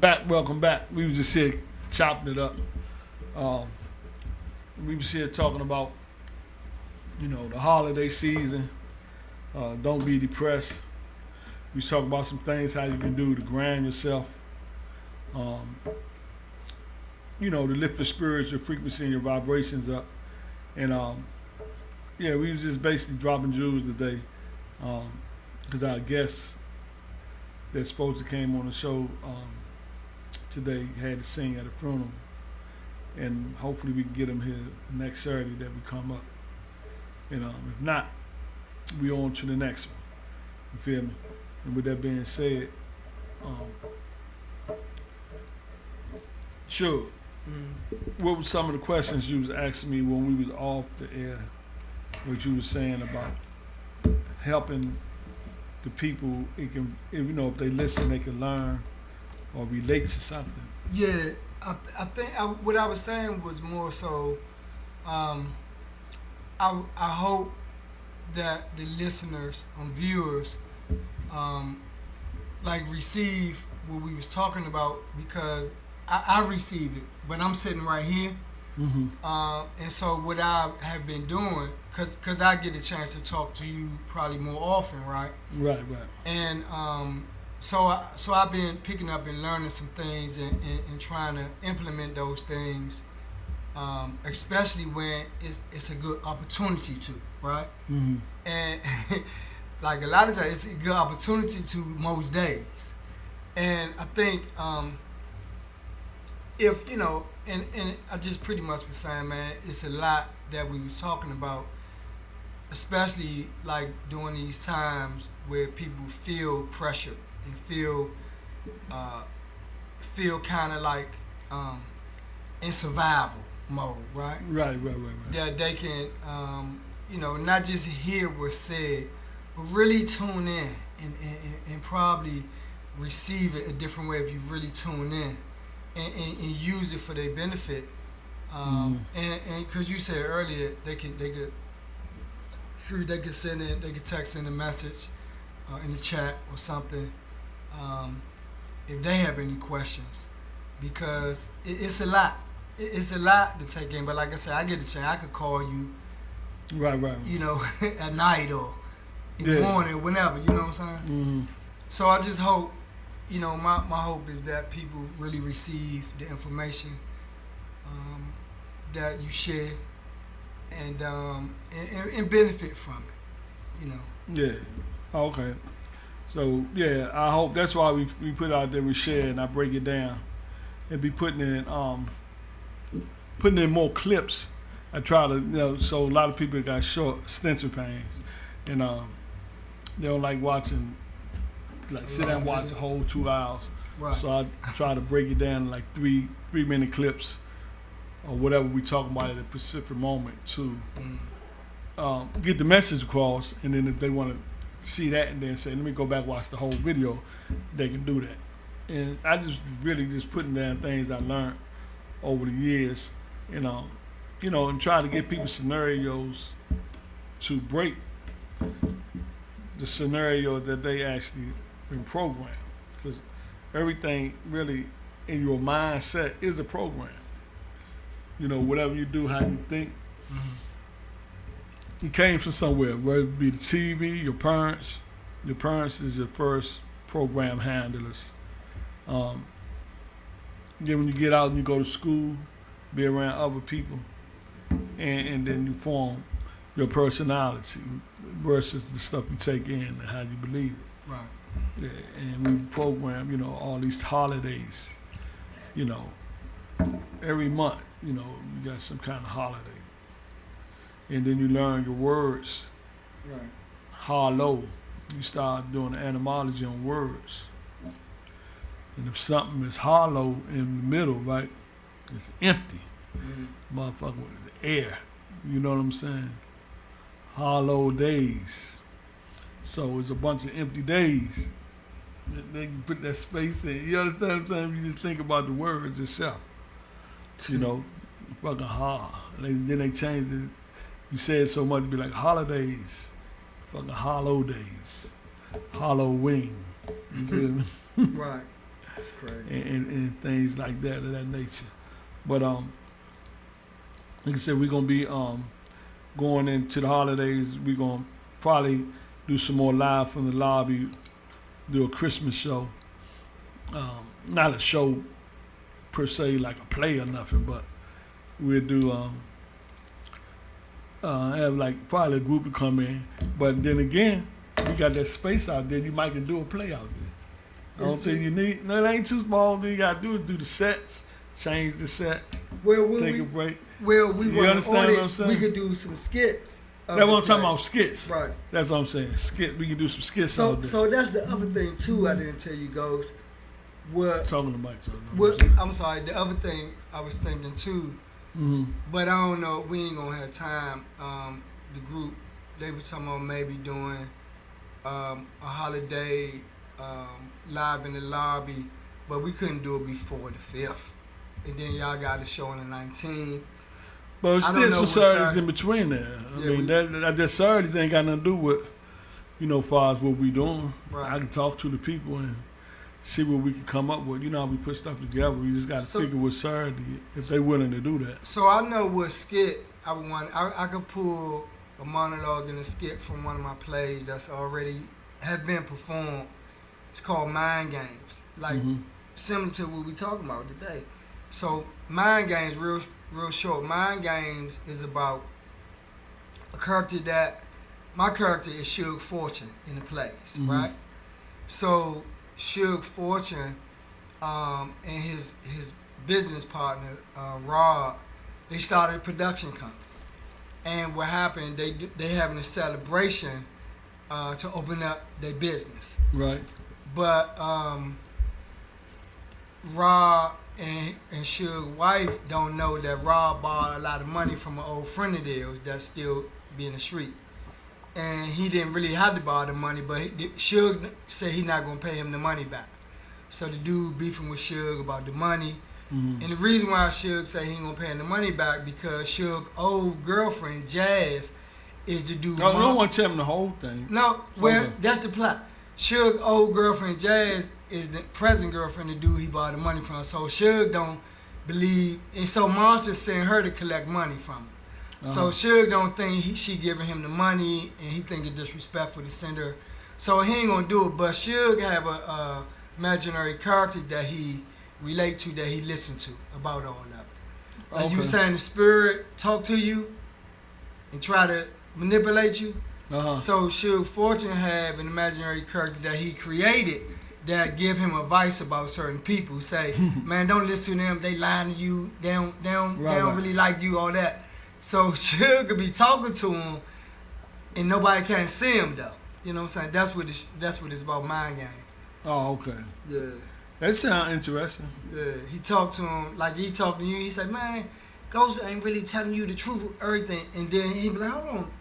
Welcome back. We was just here chopping it up. We was here talking about, the holiday season. Don't be depressed. We was talking about some things how you can do to ground yourself. To lift your spirits, your frequency, and your vibrations up. And we was just basically dropping jewels today. Because our guests that supposed to came on the show today had to sing at a funeral, and hopefully we can get them here next Saturday that we come up. If not, we on to the next one. You feel me? And with that being said, Shug, what were some of the questions you was asking me when we was off the air? What you was saying about helping the people, if they listen, they can learn or relate to something. Yeah, I think what I was saying was more so, I hope that the listeners and viewers receive what we was talking about, because I received it, but I'm sitting right here. And so what I have been doing, because I get a chance to talk to you probably more often, right? Right. And so I've been picking up and learning some things and trying to implement those things, especially when it's a good opportunity to, right? And like a lot of times, it's a good opportunity to most days. And I think if, and I just pretty much was saying, man, it's a lot that we was talking about, especially like during these times where people feel pressured and feel kind of like in survival mode, right? Right. That they can, not just hear what's said, but really tune in and probably receive it a different way if you really tune in and use it for their benefit. And because you said earlier, they could send in, they could text in a message in the chat or something if they have any questions, because it's a lot. It's a lot to take in. But like I said, I get the chance. I could call you, right. At night or in the morning, whenever. You know what I'm saying? So I just hope, my hope is that people really receive the information that you share and benefit from it. Yeah. Okay. So yeah, I hope that's why we put out there, we share, and I break it down, and be putting in more clips. I try to, so a lot of people got short stencil pains, and they don't like watching, sit down and watch a whole 2 hours. Right. So I try to break it down like 3-minute clips or whatever we talk about at a specific moment to get the message across, and then if they want to see that and then say, let me go back watch the whole video, they can do that. And I just really just putting down things I learned over the years, and try to get people scenarios to break the scenario that they actually been programmed, because everything really in your mindset is a program. Whatever you do, how you think, it came from somewhere, whether it be the TV, your parents. Your parents is your first program handlers. Then when you get out and you go to school, be around other people, and then you form your personality versus the stuff you take in and how you believe it. Right. Yeah, and we program, all these holidays, every month, you got some kind of holiday. And then you learn your words. Right. Hollow. You start doing the etymology on words. And if something is hollow in the middle, right, it's empty. Motherfucker with air. You know what I'm saying? Hollow days. So it's a bunch of empty days. They can put that space in. You understand what I'm saying? You just think about the words itself. Fucking then they changed it. You say it so much, it'd be like holidays. Fucking hollow days. Hollow wing. You feel me? Right. and things like that of that nature. But like I said, we're gonna be going into the holidays. We're gonna probably do some more live from the lobby, do a Christmas show. Not a show per se like a play or nothing, but we'll do have like probably a group to come in. But then again, we got that space out there. You might can do a play out there. I don't think you need. No, it ain't too small. All you gotta do is do the sets, change the set, take a break. Well, we You understand what I'm saying? We could do some skits. That's what I'm talking about, skits. Right. That's what I'm saying. Skit. We can do some skits So, out there. so that's the other thing too. I didn't tell you, Ghost. What? Talking to Mike. What? I'm sorry. The other thing I was thinking too, but I don't know. We ain't gonna have time. The group they were talking about maybe doing a holiday live in the lobby, but we couldn't do it before the 5th. And then y'all got a show on the 19th. But it's I don't still know some what Saturdays Saturday- in between there. I Yeah, mean, that just Saturdays ain't got nothing to do with, far as what we doing. Right. I can talk to the people and see what we can come up with. You know how we put stuff together. We just got to So- figure what Saturday, if they willing to do that. So I know what skit I would want. I could pull a monologue and a skit from one of my plays that's already have been performed. It's called Mind Games, like similar to what we talking about today. So Mind Games, real short. Mind Games is about a character that my character is Shug Fortune in the plays, right? So Shug Fortune and his business partner Rob, they started a production company. And what happened? They having a celebration to open up their business. Right. But Rob and Shug's wife don't know that Rob borrowed a lot of money from an old friend of theirs that's still be in the street. And he didn't really have to borrow the money, but Shug said he not gonna pay him the money back. So the dude beefing with Shug about the money. And the reason why Shug say he ain't gonna pay him the money back because Shug's old girlfriend Jazz is the dude. No, don't want to tell them the whole thing. No, well, Okay. that's the plot. Shug's old girlfriend Jazz is the present girlfriend, the dude he borrowed the money from. So Shug don't believe, and so Monster sent her to collect money from him. So Shug don't think she giving him the money, and he think it's disrespectful to send her. So he ain't gonna do it. But Shug have a imaginary character that he relate to, that he listen to about all of it. Like you were saying, the spirit talk to you and try to manipulate you. So Shug Fortune have an imaginary character that he created that give him advice about certain people. Say, man, don't listen to them. They lying to you. They don't really like you. All that. So Shug could be talking to him, and nobody can see him though. You know what I'm saying? That's what it's about. Mind games. Oh, okay. Yeah. That sounds interesting. Yeah. He talked to him like he talked to you. He said, man, Ghost ain't really telling you the truth of everything. And then he be like, hold on,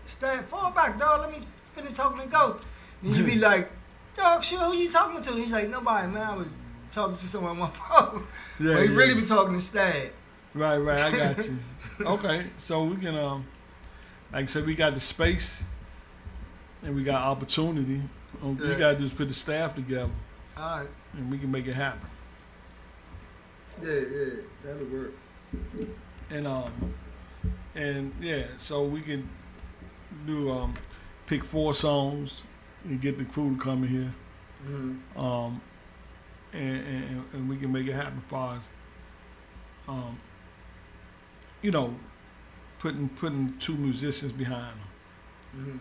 fall back, dog. Let me finish talking to Ghost. And you be like, dog, shit, who you talking to? He's like, nobody, man. I was talking to someone on my phone. Yeah, But he really be talking to Stab. Right, I got you. Okay, so we can, like I said, we got the space and we got opportunity. All we got to do is put the staff together. All right. And we can make it happen. Yeah, that'll work. And yeah, so we can do pick 4 songs and get the crew to come in here. And we can make it happen as far as putting 2 musicians behind them.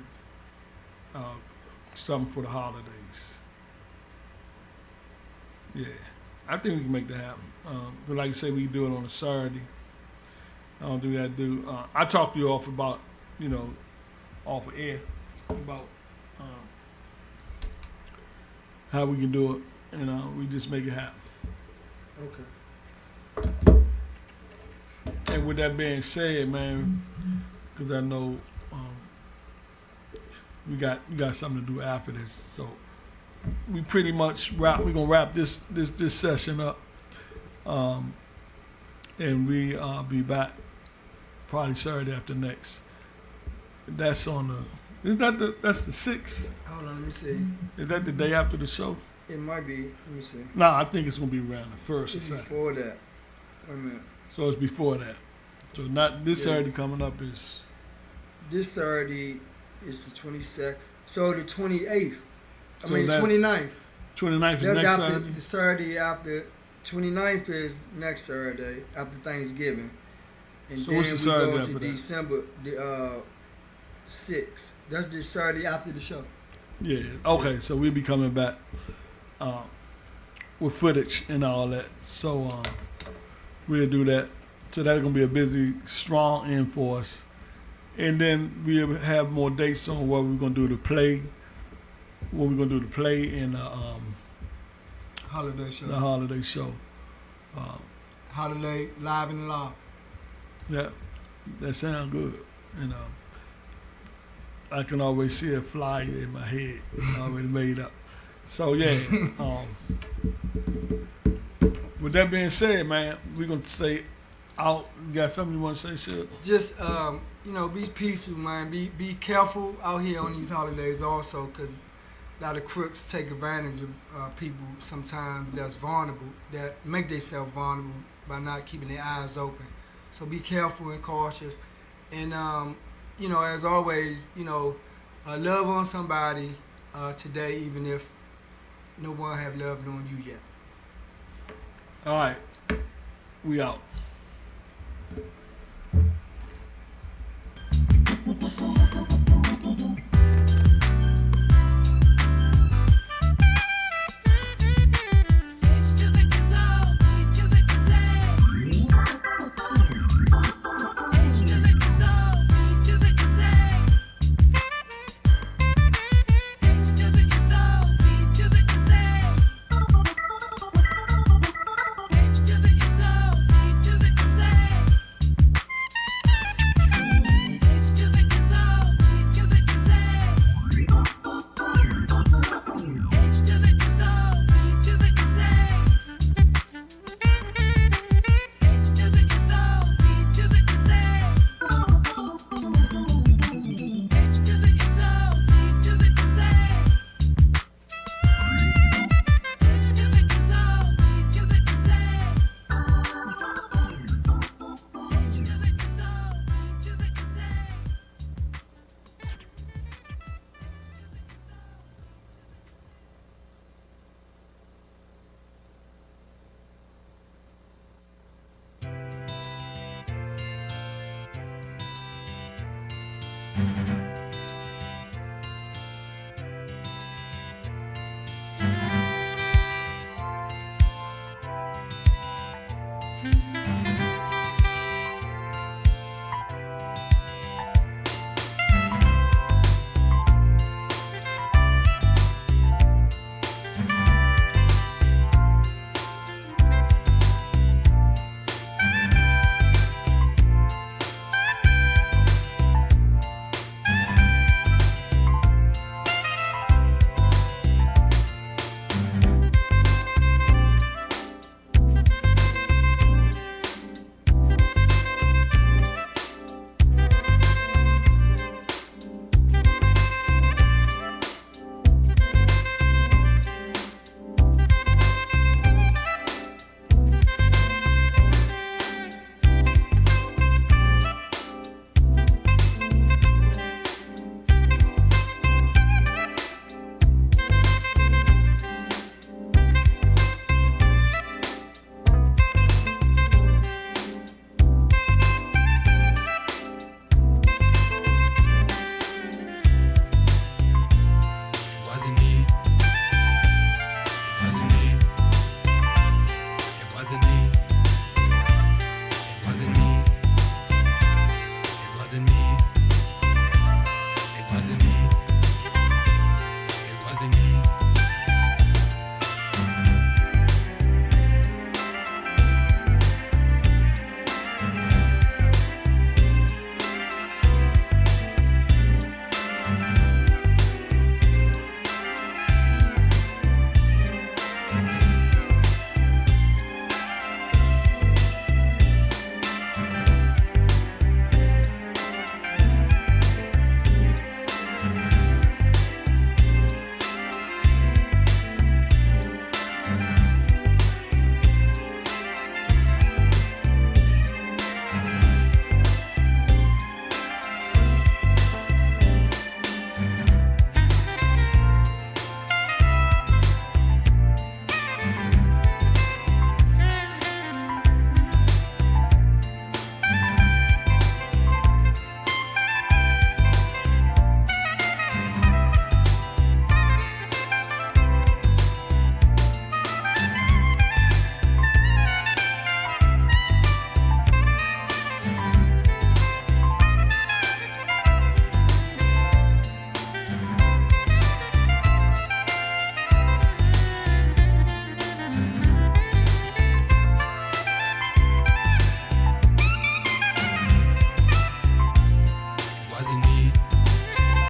Something for the holidays. Yeah, I think we can make that happen. But like I say, we can do it on a Saturday. I don't do that. I talked to you off about, off of air about how we can do it, and we just make it happen. Okay. And with that being said, man, because I know we got something to do after this, so we pretty much we're gonna wrap this session up, and we be back probably Saturday after next. That's on that's the 6th. Hold on, let me see. Is that the day after the show? It might be. Let me see. Nah, I think it's gonna be around the first or It's second. before that. Wait a minute. So it's before that. So not this Yeah. Saturday coming up is This Saturday is the 22nd. So the 28th. I So mean, that- 29th. 29th is That's next after Saturday. the Saturday after. 29th is next Saturday after Thanksgiving. And So then what's the we Saturday go after to that? December the 6th. That's the Saturday after the show. Yeah. Okay. So we'll be coming back with footage and all that. So we'll do that. So that's gonna be a busy, strong end for us. And then we'll have more dates on what we're gonna do to play. What we're gonna do to play in Holiday show. the holiday show. Holiday live and live. Yeah, that sounds good. And I can always see a flyer in my head already made up. So yeah. With that being said, man, we're gonna stay out. You got something you want to say, Shug? Just be peaceful, man. Be careful out here on these holidays also, because a lot of crooks take advantage of people sometimes that's vulnerable, that make themselves vulnerable by not keeping their eyes open. So be careful and cautious. And as always, love on somebody today, even if no one have loved on you yet. All right, we out.